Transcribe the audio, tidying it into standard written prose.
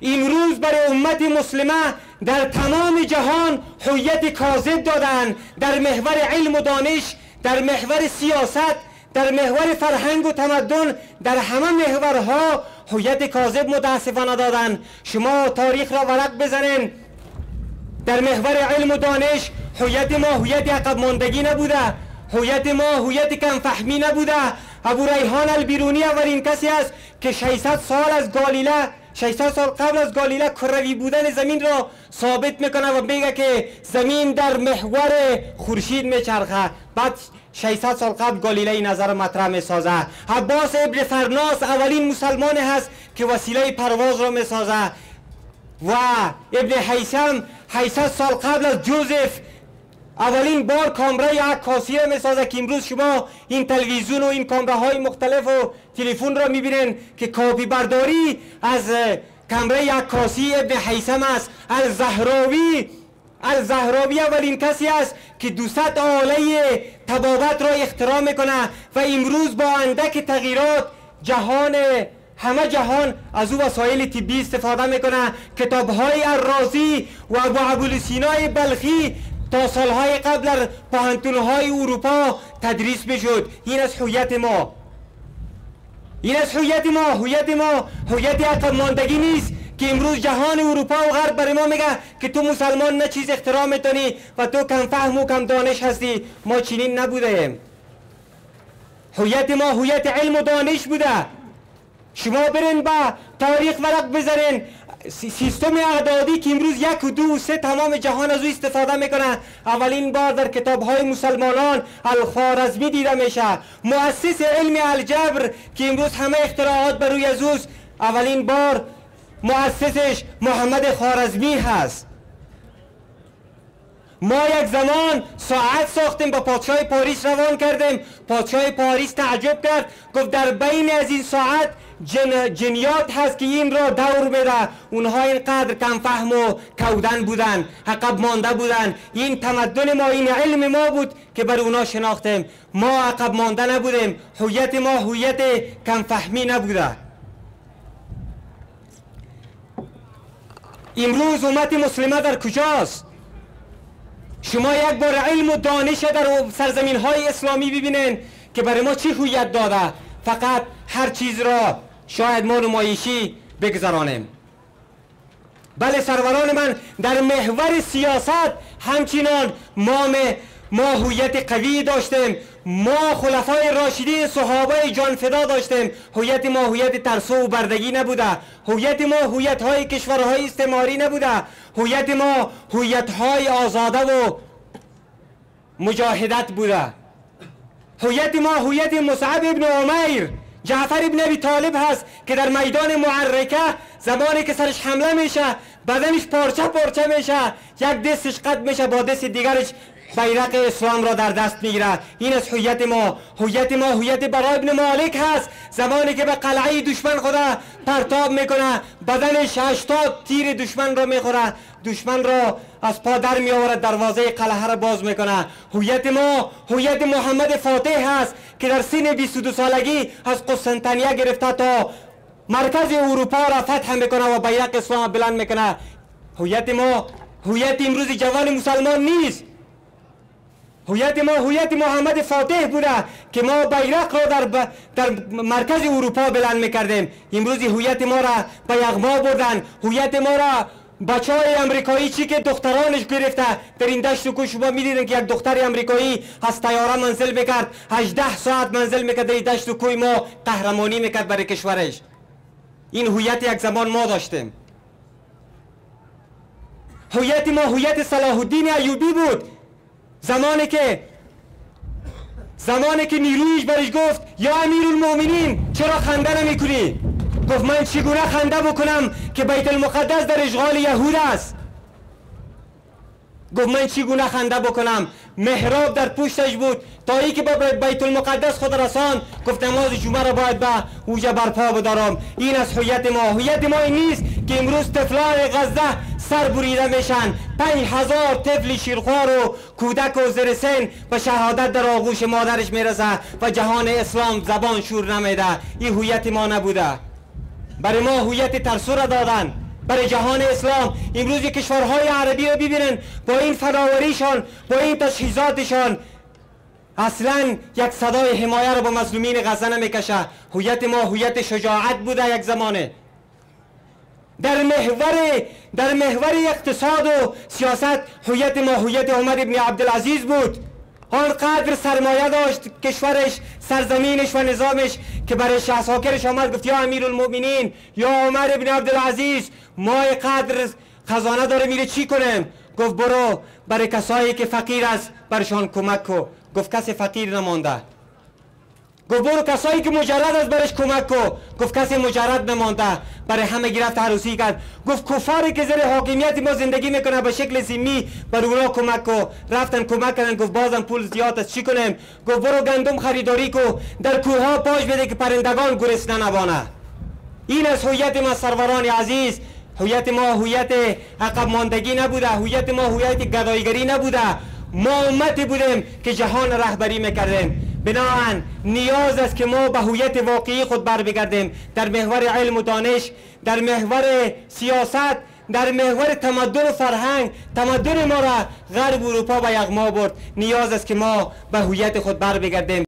امروز برای امت مسلمه در تمام جهان هویت کاذب دادن، در محور علم و دانش، در محور سیاست، در محور فرهنگ و تمدن، در همه محورها هویت کاذب متاسفانه دادن. شما تاریخ را ورق بزنین، در محور علم و دانش هویت ما هویت عقب ماندگی نبوده، هویت ما هویت کم فهمی نبوده. ابو ریحان البیرونی اولین کسی است که 600 سال قبل از گالیله کروی بودن زمین را ثابت میکنه و میگه که زمین در محور خورشید میچرخه. بعد 600 سال قبل گالیله نظر مطرح میسازه. عباس ابن فرناس اولین مسلمان هست که وسیله پرواز را میسازه و ابن حیثم 800 سال قبل از جوزف اولین بار کامره عکاسی را میسازه که امروز شما این تلویزیون و این کامره های مختلف و تلفن را میبینین که کاپی برداری از کامره عکاسی ابن حیثم است. الزهراوی اولین کسی است که 200 آله طبابت را اختراع میکنه و امروز با اندک تغییرات همه جهان از او وسایل طبی استفاده میکنه. کتابهای الرازی و ابو ابوالسینای بلخی تا سالهای قبل در پوهنتون‌های اروپا تدریس میشد. این از هویت ما، هویت عقب ماندگی نیست که امروز جهان اروپا و غرب برای ما میگه که تو مسلمان نه چیز اختراع میتونی و تو کم فهم و کم دانش هستی. ما چنین نبودیم. هویت ما هویت علم و دانش بوده. شما برین با تاریخ ورق بزنین، سیستم اعدادی که امروز 1 و 2 و 3 تمام جهان از او استفاده میکنه، اولین بار در کتابهای مسلمانان الخوارزمی دیده میشه. مؤسس علم الجبر که امروز همه اختراعات بر روی از اوست، اولین بار مؤسسش محمد خوارزمی هست. ما یک زمان ساعت ساختیم با پادشاه پاریس روان کردیم. پادشاه پاریس تعجب کرد، گفت در بین از این ساعت جنیات هست که این را دور میده. اونها اینقدر کم فهم و کودن بودن، عقب مانده بودن. این تمدن ما، این علم ما بود که بر اونا شناختیم. ما عقب مانده نبودیم. هویت ما هویت کم فهمی نبوده. امروز امت مسلمه در کجاست؟ شما یک بار علم و دانش در سرزمین های اسلامی ببینین که برای ما چی هویت داده. فقط هر چیز را شاید ما نمایشی بگذرانیم. بله سروران من، در محور سیاست همچنان ما هویت قوی داشتیم. ما خلفای راشدین صحابه جان فدا داشتیم. هویت ما هویت ترسو و بردگی نبوده. هویت ما هویت های کشورهای استعماری نبوده. هویت ما هویت های آزاده و مجاهدت بوده. هویت ما هویت مصعب ابن عمیر، جعفر ابن ابی طالب هست که در میدان معرکه زمانی که سرش حمله میشه بدنش پارچه پارچه میشه، یک دستش قطع میشه با دست دیگرش بیرق اسلام را در دست میگیره. این از هویت ما. هویت برای ابن مالک هست، زمانی که به قلعه دشمن خدا پرتاب میکنه بدنش 80 تیر دشمن را میخوره، دشمن را از پا در میآورد، دروازه قلعه را باز میکنه. هویت ما هویت محمد فاتح هست که در سن 22 سالگی از قسطنطنیه گرفته تا مرکز اروپا را فتح میکنه و بیرق اسلام بلند میکنه. هویت ما هویت امروز جوان مسلمان نیست. هویت ما هویت محمد فاتح بوده که ما بیرق را در مرکز اروپا بلند میکردیم. امروز هویت ما را به یغما بردن. هویت ما را بچه های امریکایی چی که دخترانش گرفته در این دشت و کوه. شما میدیدن که یک دختر امریکایی از طیاره منزل میکرد، 18 ساعت منزل میکرد در این دشت و کوه. ما قهرمانی میکرد برای کشورش. این هویت یک زمان ما داشتیم. هویت ما هویت صلاح الدین ایوبی بود، زمانی که نیرویش برش گفت یا امیرالمؤمنین چرا خنده نمی کنی؟ گفت من چگونه خنده بکنم که بیت المقدس در اشغال یهود است؟ گفت من چگونه خنده بکنم؟ محراب در پشتش بود تا ای که با بیت المقدس خود رسان. گفت نماز جمعه را باید به اوجه برپا بدارم. این از هویت ما. هویت ما این نیست که امروز طفلان غزه سر بریده میشن. 5000 طفل شیرخوار و کودک و زرسن به شهادت در آغوش مادرش میرسه و جهان اسلام زبان شور نمیده. این هویت ما نبوده. برای ما هویت ترسو را دادن. برای جهان اسلام. امروز کشورهای عربی رو ببینن با این فداوریشان، با این تجهیزاتشان، اصلا یک صدای حمایه رو با مظلومین غزه نمیکشه. هویت ما هویت شجاعت بوده یک زمانه. در محور اقتصاد و سیاست هویت ما هویت عمر ابن عبدالعزیز بود. آنقدر سرمایه داشت کشورش، سرزمینش و نظامش که برای شهساکرش آمد گفت یا امیرالمؤمنین، یا عمر ابن عبدالعزیز، ما قدر خزانه داره میره چی کنیم؟ گفت برو برای کسایی که فقیر است برشان کمک کو. گفت کسی فقیر نمانده. گفت برو کسایی که مجرد است برش کمک کو. گفت کسی مجرد نمانده. برای همه گرفت عروسی کرد. گفت کفاری که زیر حاکمیت ما زندگی میکنه به شکل ذمی بر اونا کمک کو. رفتن کمک کردن. گفت بازم پول زیاد است چی کنیم؟ گفت برو گندم خریداری کو، در کوه ها پاش بده که پرندگان گرسنه نبانه. این از هویت ما سروران عزیز. هویت ما هویت عقب ماندگی نبوده، هویت ما هویت گدایگری نبوده. ما امتی بودیم که جهان رهبری میکردیم. بنابراین نیاز است که ما به هویت واقعی خود بر بگردیم، در محور علم و دانش، در محور سیاست، در محور تمدن و فرهنگ. تمدن ما را غرب اروپا به یغما برد. نیاز است که ما به هویت خود بر بگردیم.